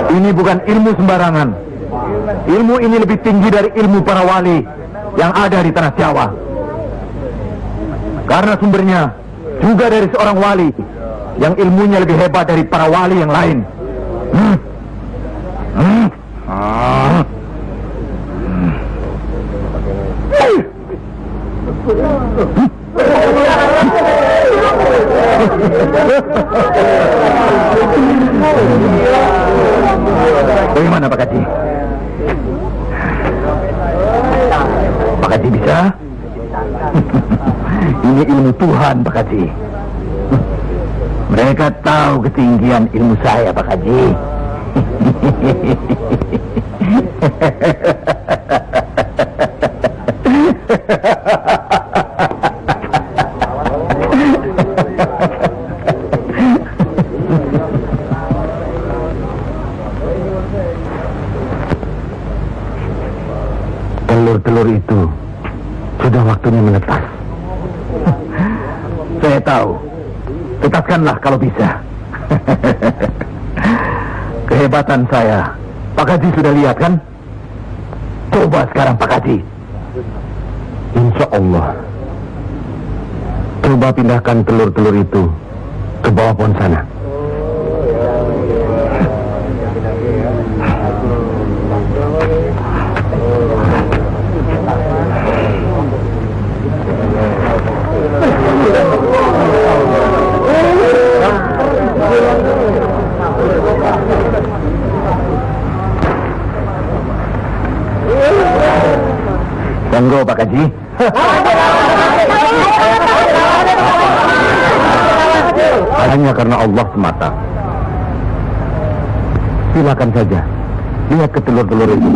Ini bukan ilmu sembarangan. Ilmu ini lebih tinggi dari ilmu para wali yang ada di tanah Jawa. Karena sumbernya juga dari seorang wali yang ilmunya lebih hebat dari para wali yang lain. Bagaimana Pak Haji? Pak Haji bisa? Ini ilmu Tuhan Pak Haji. Mereka tahu ketinggian ilmu saya Pak Haji. Telur-telur itu sudah waktunya menetas. Saya tahu. Tetaskanlah kalau bisa. Kehebatan saya Pak Haji sudah lihat kan? Coba sekarang Pak Haji. Insya Allah. Coba pindahkan telur-telur itu ke bawah pohon sana. Monggo Pak Haji. Hanya karena Allah semata. Silakan saja. Lihat ke telur-telur itu.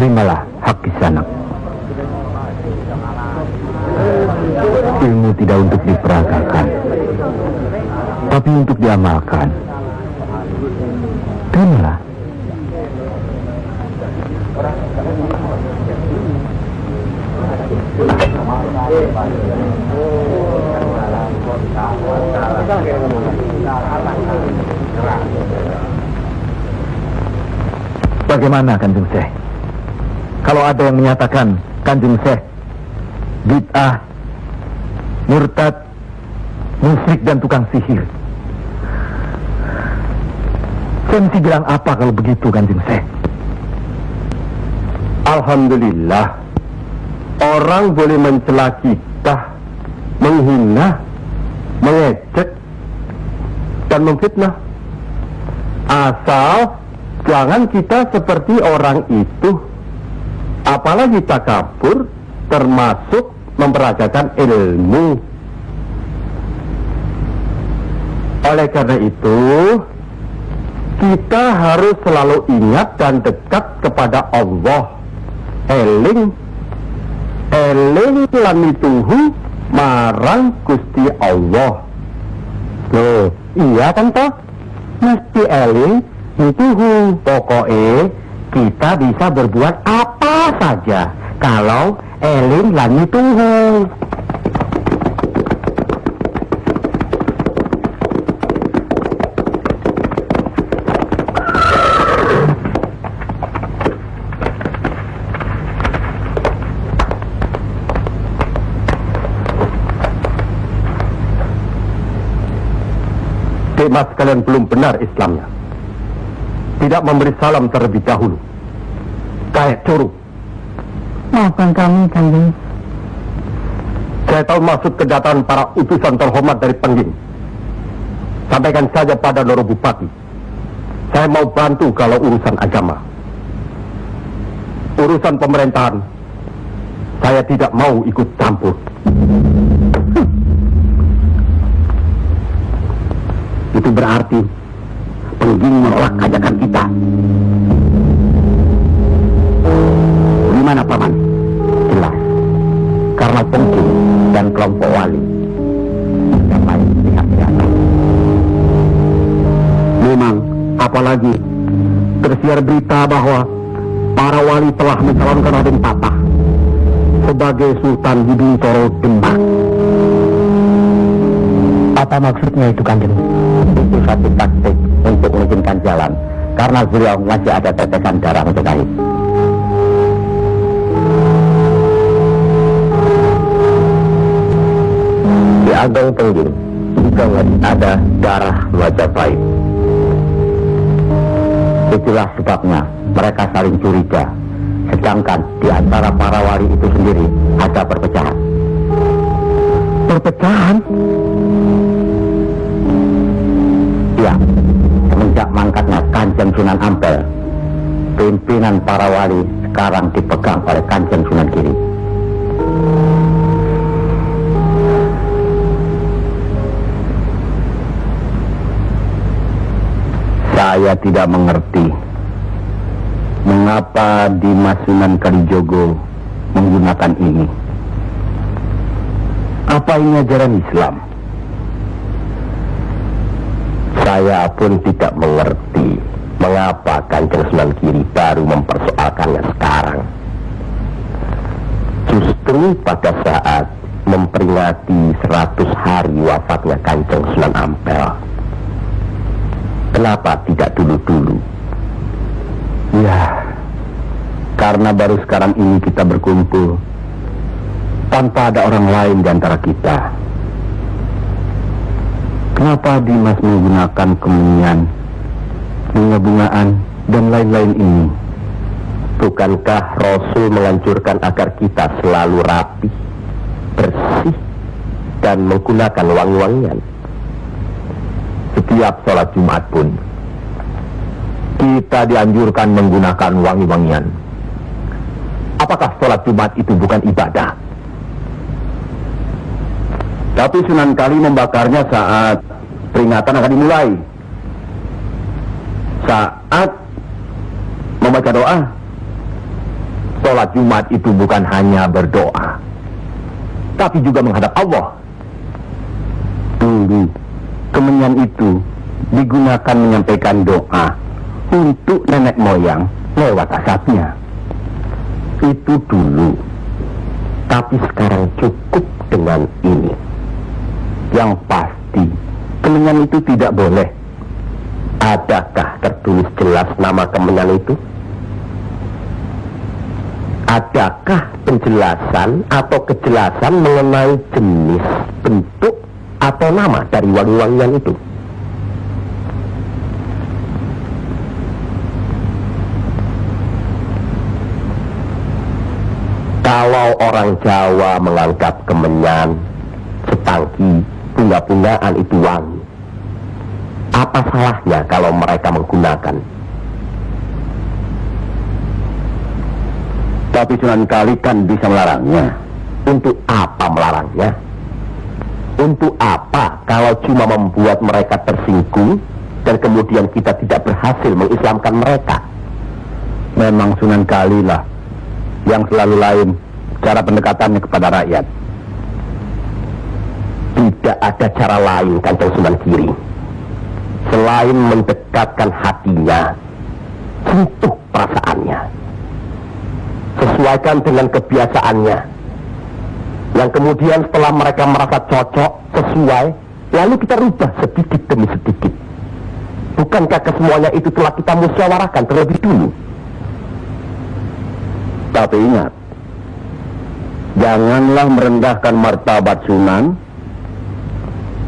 Terimalah hak kisanak. Ilmu tidak untuk diperagakan, tapi untuk diamalkan. Terimalah. Bagaimana Kanjeng Syekh? Kalau ada yang menyatakan Kanjeng Syekh bid'ah, murtad, musyrik dan tukang sihir, saya mesti bilang apa kalau begitu Kanjeng Syekh? Alhamdulillah, orang boleh mencela kita, menghina, mengejek dan memfitnah, asal jangan kita seperti orang itu, apalagi takabur, termasuk memperagakan ilmu. Oleh karena itu, kita harus selalu ingat dan dekat kepada Allah. Eling lamituhu marang Gusti Allah. Loh, iya kan toh? Mesti eling Pokoknya kita bisa berbuat apa saja kalau eling lan mituhu. Mas kalian belum benar Islamnya. Tidak memberi salam terlebih dahulu. Kayak curug. Maafkan kami, Kanjeng. Saya tahu maksud kedatangan para utusan terhormat dari Pengging. Sampaikan saja pada Loro Bupati. Saya mau bantu kalau urusan agama. Urusan pemerintahan, saya tidak mau ikut campur. Itu berarti Pengging menolak ajakan kita. Gimana Paman? Jelas. Karena Pengging dan kelompok wali yang lain pihak-pihak. Memang, apalagi tersiar berita bahwa para wali telah mencalonkan Raden Patah sebagai Sultan Hidingtoro Demak. Apa maksudnya itu, Kanjeng? Itu satu taktik untuk mengizinkan jalan, karena beliau masih ada tetesan darah Majapahit. Di Ageng Pengging juga ada darah Majapahit. Itulah sebabnya mereka saling curiga, sedangkan di antara para wali itu sendiri ada perpecahan. Perpecahan? Ya, semenjak mangkatnya Kanjeng Sunan Ampel, pimpinan para wali sekarang dipegang oleh Kanjeng Sunan Giri. Saya tidak mengerti mengapa Dimas Sunan Kalijogo menggunakan ini. Apa ini ajaran Islam? Saya pun tidak mengerti mengapa Kanjeng Sunan Giri baru mempersoalkannya sekarang. Justru pada saat memperingati 100 hari wafatnya Kanjeng Sunan Ampel. Kenapa tidak dulu-dulu? Ya, karena baru sekarang ini kita berkumpul tanpa ada orang lain di antara kita. Kenapa Dimas menggunakan kemenyan, bunga-bungaan, dan lain-lain ini? Bukankah Rasul menganjurkan agar kita selalu rapi, bersih, dan menggunakan wangi-wangian? Setiap sholat Jumat pun kita dianjurkan menggunakan wangi-wangian. Apakah sholat Jumat itu bukan ibadah? Tapi Sunan Kali membakarnya saat peringatan akan dimulai. Saat membaca doa. Sholat Jumat itu bukan hanya berdoa, tapi juga menghadap Allah. Dulu kemenyan itu digunakan menyampaikan doa untuk nenek moyang lewat asapnya. Itu dulu. Tapi sekarang cukup dengan ini. Yang pasti kemenyan itu tidak boleh. Adakah tertulis jelas nama kemenyan itu? Adakah penjelasan atau kejelasan mengenai jenis, bentuk, atau nama dari wangi-wangian itu? Kalau orang Jawa menganggap kemenyan, setangki, bunga-bungaan itu wangi, apa salahnya kalau mereka menggunakan? Tapi Sunan Kali kan bisa melarangnya. Untuk apa melarangnya? Untuk apa kalau cuma membuat mereka tersinggung dan kemudian kita tidak berhasil mengislamkan mereka? Memang Sunan Kali lah yang selalu lain cara pendekatannya kepada rakyat. Tidak ada cara lain, Kanjeng Sunan Giri. selain mendekatkan hatinya, sentuh perasaannya, sesuaikan dengan kebiasaannya, yang kemudian setelah mereka merasa cocok, sesuai, lalu kita rubah sedikit demi sedikit. Bukankah kesemuanya itu telah kita musyawarahkan terlebih dulu? Tapi ingat, janganlah merendahkan martabat Sunan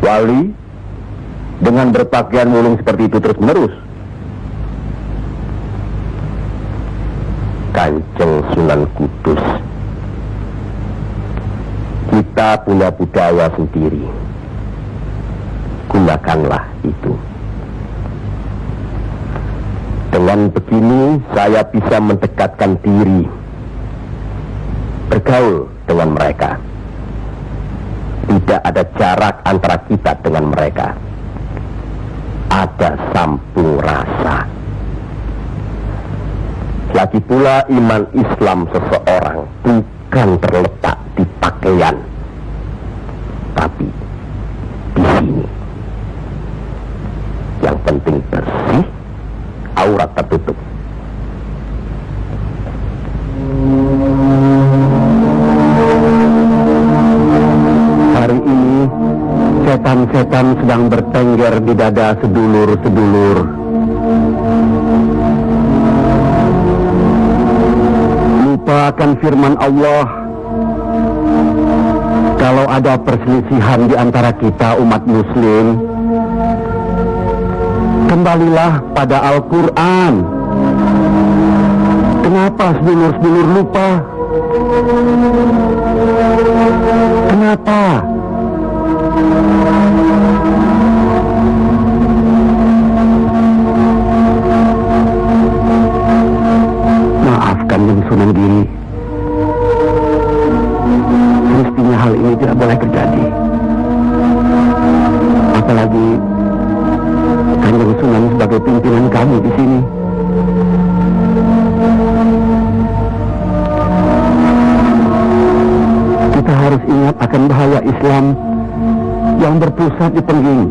Wali dengan berpakaian mulung seperti itu terus-menerus. Kanjeng Sunan Kudus, kita punya budaya sendiri. Gunakanlah itu. Dengan begini saya bisa mendekatkan diri, bergaul dengan mereka. Tidak ada jarak antara kita dengan mereka. Ada sambung rasa. Lagi pula iman Islam seseorang bukan terletak di pakaian, tapi di sini. Yang penting bersih, aurat tertutup. Hari ini setan-setan sedang bertengger di dada sedulur-sedulur. Lupakan firman Allah. Kalau ada perselisihan di antara kita umat muslim, kembalilah pada Al-Quran. Kenapa sedulur-sedulur lupa? Kenapa? Maafkan yang Sunan Giri. Mestinya hal ini tidak boleh terjadi. Apalagi Kanjeng Sunan sebagai pimpinan kami di sini. Kita harus ingat akan bahaya Islam yang berpusat di Pengging,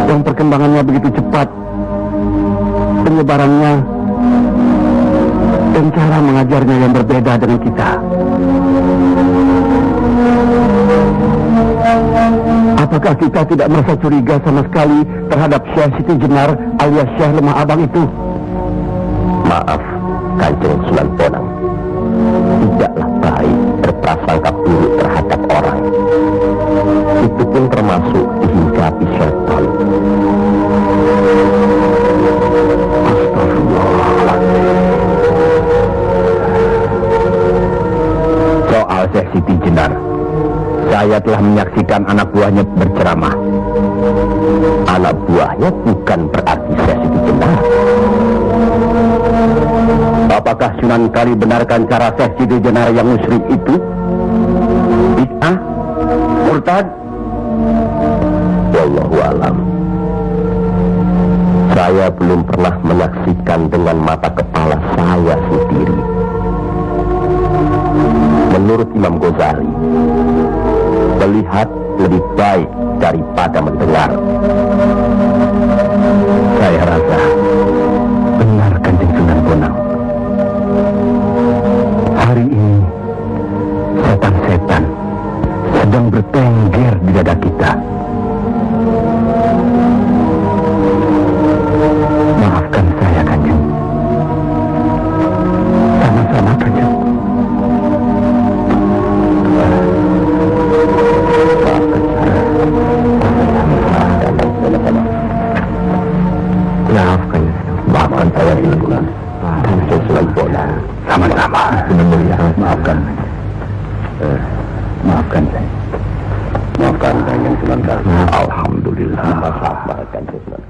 yang perkembangannya begitu cepat, penyebarannya dan cara mengajarnya yang berbeda dengan kita. Apakah kita tidak merasa curiga sama sekali terhadap Syekh Siti Jenar alias Syekh Lemah Abang itu? Maaf, Kanjeng Sunan Bonang. Tidaklah baik berprasangka buruk terhadap orang. Itu pun termasuk dihinggapi syaitan. Astagfirullahaladzim. Soal Syekh Siti Jenar, saya telah menyaksikan anak buahnya berceramah. Anak buahnya bukan berarti Syekh Siti Jenar. Apakah Sunan Kali benarkan cara Syekh Siti Jenar yang musyrik itu? Bid'ah? Murtad? Wallahu alam. Saya belum pernah menyaksikan dengan mata kepala saya sendiri. Menurut Imam Ghazali, melihat lebih baik daripada mendengar. Saya rasa benar Kanjeng Sunan Bonang. Hari ini setan-setan sedang bertengger di dada kita. Maafkan saya, Kanjeng. Sama-sama, Kanjeng. Maafkan saya, Sunan. Kanjeng Sunan Bonang. Sama-sama. Maafkan. Maafkan saya. Maafkan Kanjeng Sunan. Alhamdulillah. Maafkan Kanjeng Sunan.